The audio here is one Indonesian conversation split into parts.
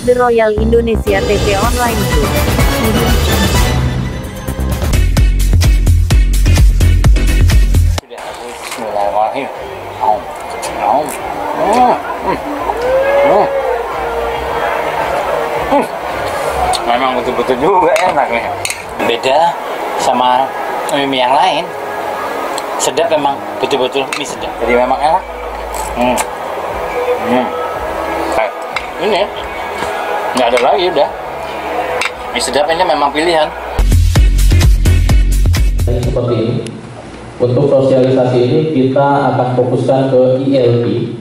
The Royal Indonesia TV Online Group. Bismillahirrahmanirrahim. Memang betul-betul juga enak nih. Beda sama mie yang lain. Sedap memang, betul-betul mie sedap. Jadi memang enak. Ini nggak ada lagi udah. Mie sedap ini memang pilihan. Seperti ini. Untuk sosialisasi ini kita akan fokuskan ke ILP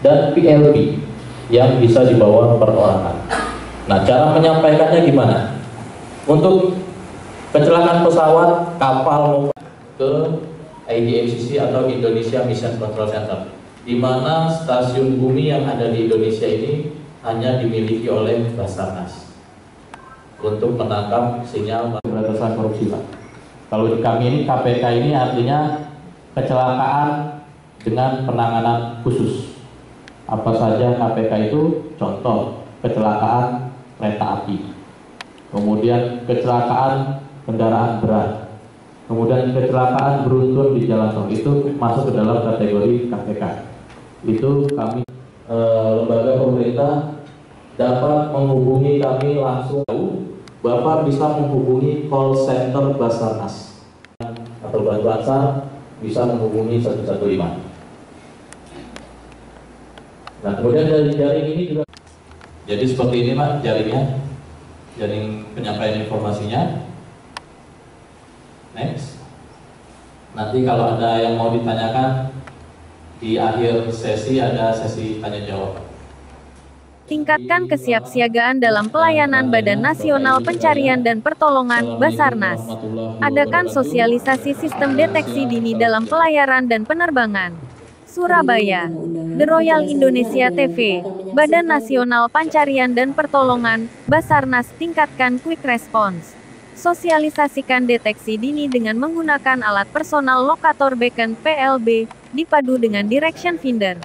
dan PLP yang bisa dibawa perorangan. Nah, cara menyampaikannya gimana? Untuk kecelakaan pesawat, kapal ke IDMCC atau Indonesia Mission Control Center, di mana stasiun bumi yang ada di Indonesia ini hanya dimiliki oleh Basarnas untuk menangkap sinyal pemberantasan korupsi, Pak. Kalau di kami ini KPK ini artinya kecelakaan dengan penanganan khusus. Apa saja KPK itu? Contoh, kecelakaan kereta api, kemudian kecelakaan kendaraan berat, kemudian kecelakaan beruntun di jalan tol, itu masuk ke dalam kategori KPK. Itu kami lembaga pemerintah dapat menghubungi kami langsung. Bapak bisa menghubungi call center Basarnas atau bantuan SAR bisa menghubungi 115. Nah, kemudian dari jaring ini juga, jadi seperti ini Pak jaringnya, jaring penyampaian informasinya. Next. Nanti kalau ada yang mau ditanyakan di akhir sesi ada sesi tanya jawab. Tingkatkan kesiapsiagaan dalam pelayanan Badan Nasional Pencarian dan Pertolongan Basarnas. Adakan sosialisasi sistem deteksi dini dalam pelayaran dan penerbangan. Surabaya. The Royal Indonesia TV, Badan Nasional Pencarian dan Pertolongan Basarnas tingkatkan quick response. Sosialisasikan deteksi dini dengan menggunakan alat personal lokator beacon PLB dipadu dengan direction finder.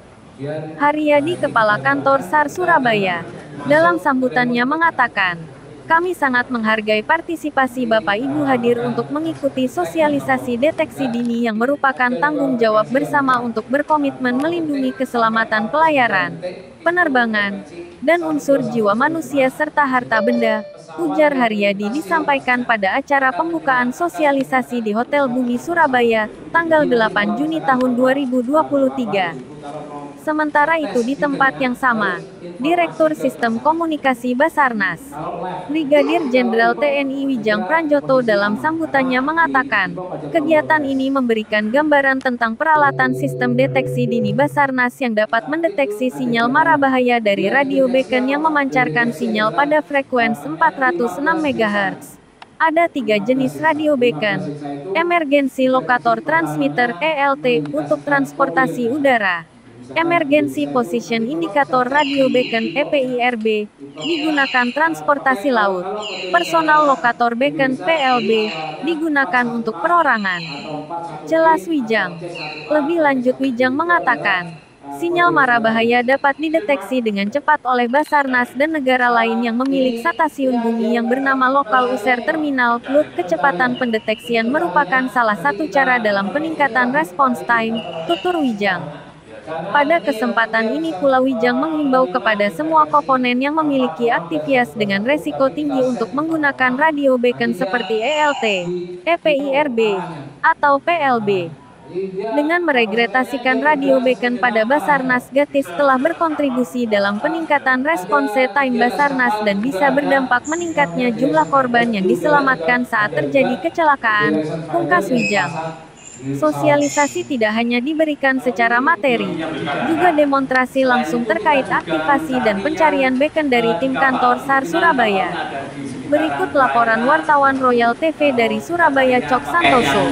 Haryadi, Kepala Kantor SAR Surabaya, dalam sambutannya mengatakan, kami sangat menghargai partisipasi Bapak Ibu hadir untuk mengikuti sosialisasi deteksi dini yang merupakan tanggung jawab bersama untuk berkomitmen melindungi keselamatan pelayaran, penerbangan, dan unsur jiwa manusia serta harta benda, ujar Haryadi disampaikan pada acara pembukaan sosialisasi di Hotel Bumi Surabaya, tanggal 8 Juni tahun 2023. Sementara itu di tempat yang sama, Direktur Sistem Komunikasi Basarnas, Brigadir Jenderal TNI Wijang Pranjoto dalam sambutannya mengatakan, kegiatan ini memberikan gambaran tentang peralatan sistem deteksi dini Basarnas yang dapat mendeteksi sinyal mara bahaya dari radio beacon yang memancarkan sinyal pada frekuensi 406 MHz. Ada 3 jenis radio beacon, Emergency Locator Transmitter (ELT) untuk transportasi udara, Emergency Position Indicator Radio Beacon (EPIRB) digunakan transportasi laut, Personal Locator Beacon (PLB) digunakan untuk perorangan. Jelas Wijang. Lebih lanjut Wijang mengatakan, sinyal mara bahaya dapat dideteksi dengan cepat oleh Basarnas dan negara lain yang memiliki stasiun bumi yang bernama Local User Terminal (LUT). Kecepatan pendeteksian merupakan salah satu cara dalam peningkatan response time, tutur Wijang. Pada kesempatan ini pula Wijang menghimbau kepada semua komponen yang memiliki aktivitas dengan resiko tinggi untuk menggunakan radio beacon seperti ELT, EPIRB, atau PLB. Dengan meregretasikan radio beacon pada Basarnas, Gatis telah berkontribusi dalam peningkatan response time Basarnas dan bisa berdampak meningkatnya jumlah korban yang diselamatkan saat terjadi kecelakaan, pungkas Wijang. Sosialisasi tidak hanya diberikan secara materi, juga demonstrasi langsung terkait aktivasi dan pencarian beacon dari tim kantor SAR Surabaya. Berikut laporan wartawan Royal TV dari Surabaya Cok Santoso.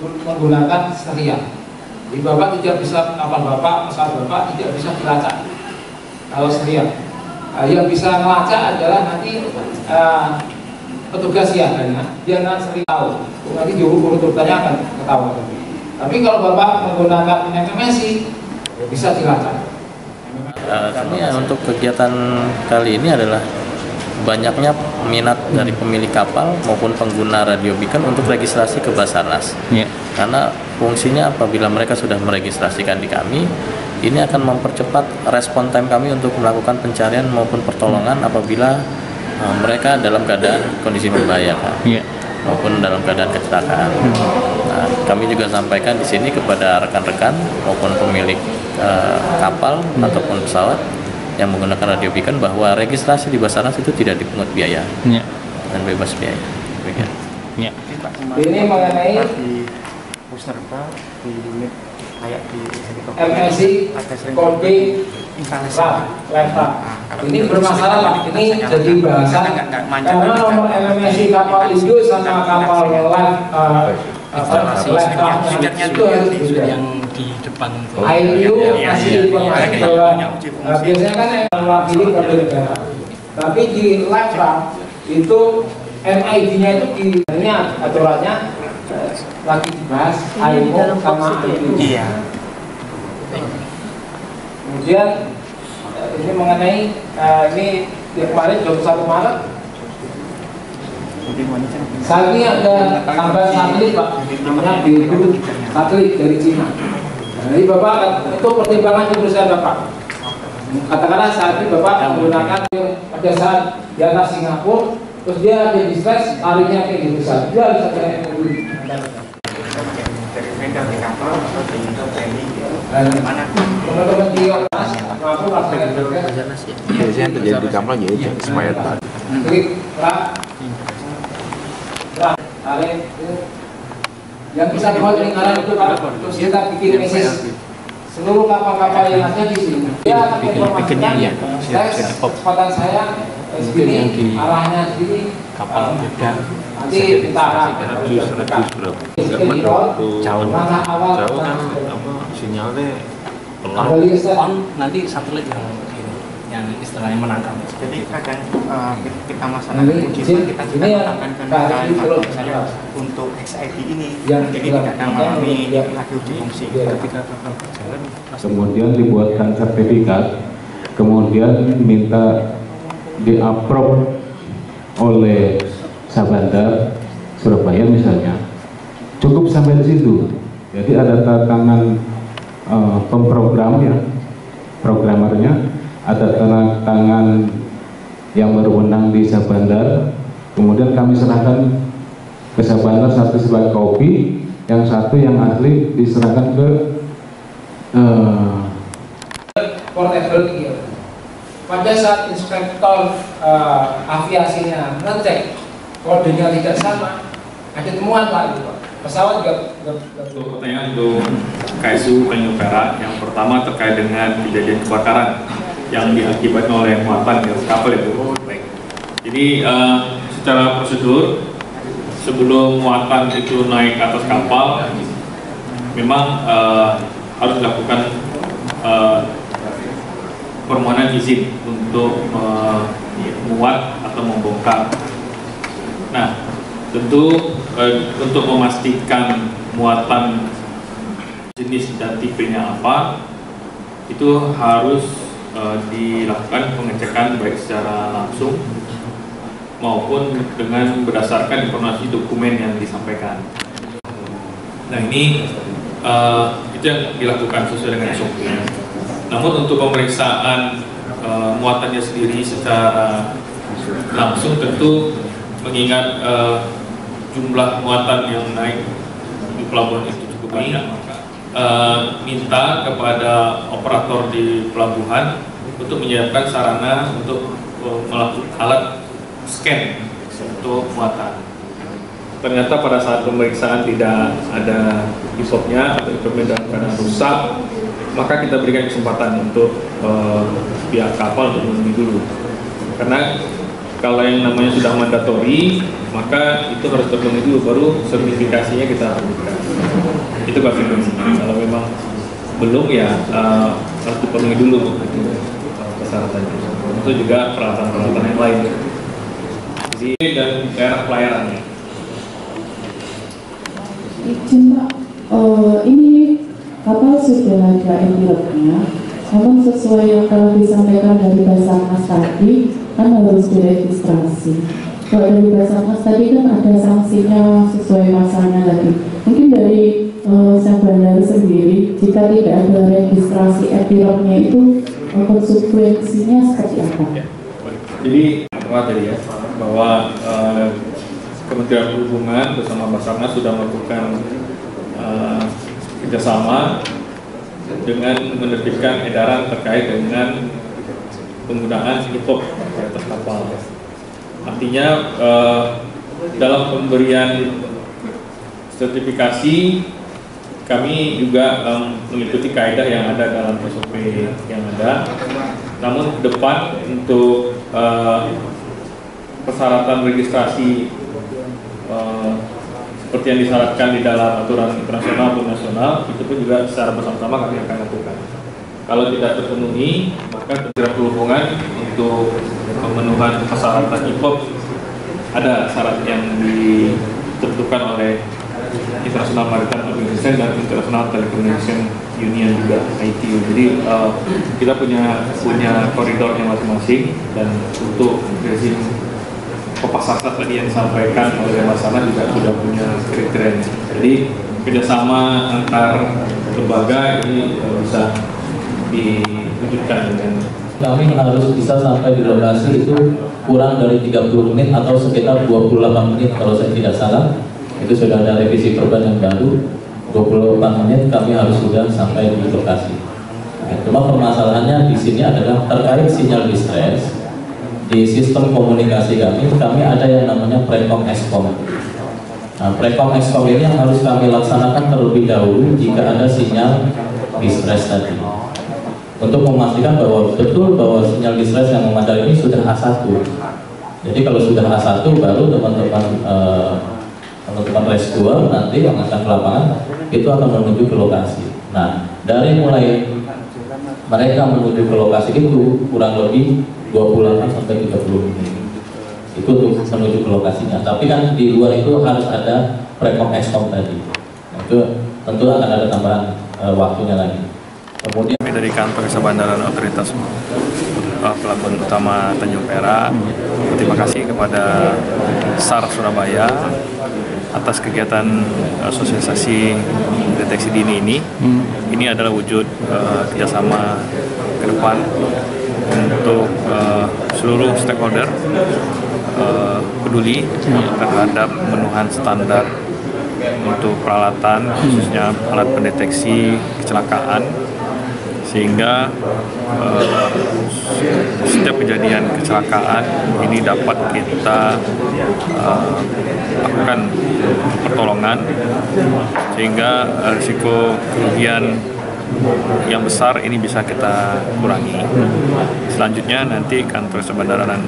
menggunakan serial. Jadi Bapak tidak bisa, kapal Bapak, pesawat Bapak tidak bisa dilacak kalau serial. Yang bisa melacak adalah nanti petugas siaganya, dia akan sering tahu. Nanti di urutannya akan ketahuan. Tapi kalau Bapak menggunakan MMSI, ya bisa dilacak. Untuk kegiatan kali ini adalah banyaknya minat dari pemilik kapal maupun pengguna radio beacon untuk registrasi ke Basarnas. Karena fungsinya apabila mereka sudah meregistrasikan di kami, ini akan mempercepat respon time kami untuk melakukan pencarian maupun pertolongan apabila mereka dalam keadaan kondisi membahayakan maupun dalam keadaan kecelakaan. Nah, kami juga sampaikan di sini kepada rekan-rekan maupun pemilik kapal ataupun pesawat yang menggunakan radio beacon bahwa registrasi di Basarnas itu tidak dipungut biaya dan bebas biaya. Ini mengenai MSI kode left. Ini bermasalah Pak. Ini jadi bahasan karena nomor MSI kapal Indo sama kapal itu harus beda. Yang di depan itu. IU masih informasi bahwa biasanya kan yang mewakili kabel negara. Tapi di left itu MID-nya itu di aturannya lagi dibahas IMO sama IU. Kemudian ini mengenai ini kemarin 21 Maret saat ini ada tambahan satelit Pak, namanya Beirut satelit dari Cina. Jadi Bapak itu pertimbangan perusahaan Bapak. Katakanlah saat ini Bapak menggunakan pada saat di atas Singapura, terus dia di distress larinya ke Indonesia, dia harus ada MOU. Teman-teman di Ormas mampu melaksanakan tugas. Biasanya terjadi di kapal ya expired. Klik, tarik, yang bisa dibuat lingkaran itu Pak, terus kita bikin message seluruh kapal-kapal yang ada di sini. Dia akan informasikan kecepatan saya segini, arahnya segini, Kapal beda. nanti kita arah Jauh kan sinyalnya pelan. Nanti satelit yang istilahnya menangkap. Jadi kadang kita masalahkan mujizat kita juga menangkan kalau misalnya untuk XID ini jadi tidak akan mengalami lagi uji fungsi. Ketika kapal berjalan, kemudian dibuatkan sertifikat, kemudian minta di-approve oleh Sabandar Surabaya misalnya, cukup sampai di situ. Jadi ada tangan pemprogram ya, programmernya, ada tangan yang berwenang di Sabandar, kemudian kami serahkan ke Sabandar, satu sebagai kopi, yang satu yang asli diserahkan ke portable gear. Pada saat inspektor aviasinya ngecek kodenya tidak sama, ada temuan Pak itu Pak. Pesawat juga pertanyaan untuk KSU Tanjung Perak. Yang pertama terkait dengan kejadian kebakaran yang diakibatkan oleh muatan di atas kapal itu. Baik. Jadi secara prosedur sebelum muatan itu naik ke atas kapal, memang harus dilakukan permohonan izin untuk memuat atau membongkar. Nah, tentu untuk memastikan muatan jenis dan tipenya apa, itu harus dilakukan pengecekan baik secara langsung maupun dengan berdasarkan informasi dokumen yang disampaikan. Nah, ini itu yang dilakukan sesuai dengan SOP. Namun untuk pemeriksaan muatannya sendiri secara langsung tentu mengingat jumlah muatan yang naik di pelabuhan itu cukup banyak, minta kepada operator di pelabuhan untuk menyiapkan sarana untuk melakukan alat scan untuk muatan. Ternyata pada saat pemeriksaan tidak ada equipment atau equipment dalam keadaan rusak, maka kita berikan kesempatan untuk pihak kapal untuk memenuhi dulu. Karena kalau yang namanya sudah mandatori, maka itu harus terpenuhi dulu, baru sertifikasinya kita lakukan. itu konsekuensinya. Kalau memang belum ya harus dipenuhi dulu persyaratannya. Itu juga peralatan-peralatan yang lain. Jadi dan daerah pelayarannya. Izin Pak, ini kapal sudah ada epilognya. Namun sesuai yang telah disampaikan dari Basarnas tadi, kan harus diregistrasi. Kalau dari Basarnas tadi kan ada sanksinya sesuai masanya lagi. Mungkin dari Sabandar sendiri, jika tidak ada registrasi epilognya itu konsekuensinya seperti apa? Jadi tadi ya bahwa Kementerian Perhubungan bersama Basarnas sudah melakukan kerjasama dengan menerbitkan edaran terkait dengan penggunaan IPOP di atas kapal. Artinya dalam pemberian sertifikasi kami juga mengikuti kaidah yang ada dalam SOP yang ada. Namun ke depan untuk persyaratan registrasi seperti yang disyaratkan di dalam aturan internasional maupun nasional, itu pun juga secara bersama-sama kami akan lakukan. Kalau tidak terpenuhi, maka Kementerian Perhubungan untuk pemenuhan persyaratan IPOP ada syarat yang ditentukan oleh International Maritime Organization dan International Telecommunication Union juga ITU. Jadi kita punya koridornya masing-masing, dan untuk rezim Kopasarnas tadi yang disampaikan oleh Mas Sana juga sudah punya kriteria. Jadi kerjasama antar lembaga ini bisa diwujudkan dengan kami harus bisa sampai di lokasi itu kurang dari 30 menit atau sekitar 28 menit kalau saya tidak salah. Itu sudah ada revisi perban yang baru, 28 menit kami harus sudah sampai di lokasi. Cuma permasalahannya di sini adalah terkait sinyal distress. Di sistem komunikasi kami ada yang namanya Prekom Exkom. Nah, Prekom Exkom ini yang harus kami laksanakan terlebih dahulu jika ada sinyal distress tadi, untuk memastikan bahwa betul bahwa sinyal distress yang memadai ini sudah A1. Jadi kalau sudah A1 baru teman-teman rescue nanti yang akan ke lapangan itu akan menuju ke lokasi. Nah, dari mulai mereka menuju ke lokasi itu kurang lebih 28 sampai 30 menit itu untuk menuju ke lokasinya. Tapi kan di luar itu harus ada Prekom Exkom tadi. Nah, itu tentu akan ada tambahan waktunya lagi. Kemudian dari kantor Jasa Bandara dan Otoritas Pelabuhan Utama Tanjung Perak, terima kasih kepada SAR Surabaya atas kegiatan sosialisasi deteksi dini ini. Ini adalah wujud kerjasama ke depan untuk seluruh stakeholder peduli terhadap pemenuhan standar untuk peralatan, khususnya alat pendeteksi kecelakaan, sehingga setiap kejadian kecelakaan ini dapat kita lakukan pertolongan, sehingga risiko kerugian yang besar ini bisa kita kurangi. Selanjutnya nanti kantor Jasa Bandara dan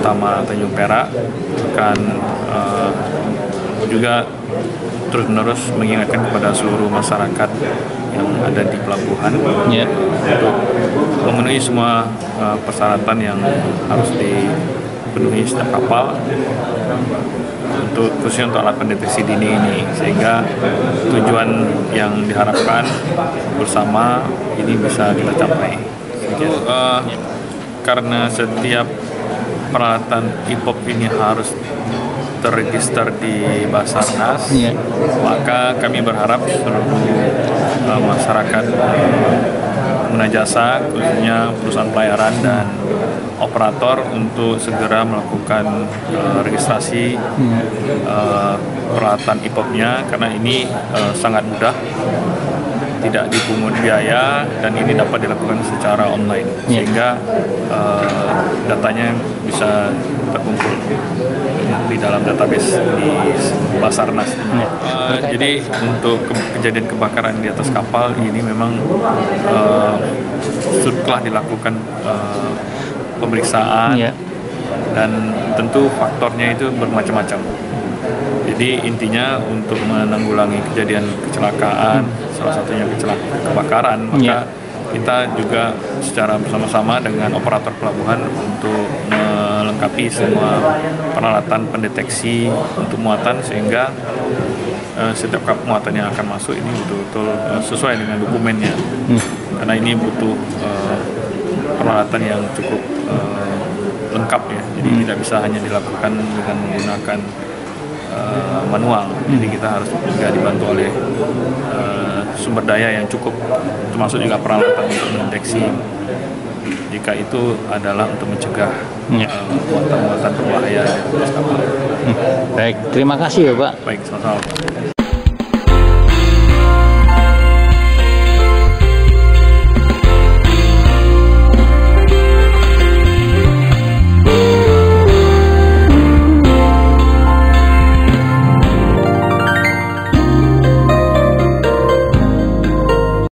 Utama Tanjung Perak akan juga terus-menerus mengingatkan kepada seluruh masyarakat yang ada di pelabuhan untuk memenuhi semua persyaratan yang harus dipenuhi setiap kapal, khususnya untuk alat pendeteksi dini ini, sehingga tujuan yang diharapkan bersama ini bisa kita capai. Karena setiap peralatan IPOP ini harus terregister di Basarnas, maka kami berharap seluruh masyarakat pengguna jasa, khususnya perusahaan pelayaran dan operator, untuk segera melakukan registrasi peralatan IPOP-nya, karena ini sangat mudah, tidak dipungut biaya, dan ini dapat dilakukan secara online, sehingga datanya bisa terkumpul di dalam database di Basarnas. Jadi untuk kejadian kebakaran di atas kapal ini memang setelah dilakukan pemeriksaan, dan tentu faktornya itu bermacam-macam. Jadi intinya untuk menanggulangi kejadian kecelakaan, salah satunya kebakaran, maka kita juga secara bersama-sama dengan operator pelabuhan untuk melengkapi semua peralatan pendeteksi untuk muatan, sehingga setiap kap muatan yang akan masuk ini betul-betul sesuai dengan dokumennya. Karena ini butuh peralatan yang cukup lengkap ya, jadi tidak bisa hanya dilakukan dengan menggunakan manual. Jadi kita harus juga dibantu oleh sumber daya yang cukup, termasuk juga peralatan untuk mendeteksi jika itu adalah untuk mencegah muatan-muatan berbahaya di atas kapal. Baik, terima kasih ya Pak. Baik, sama-sama.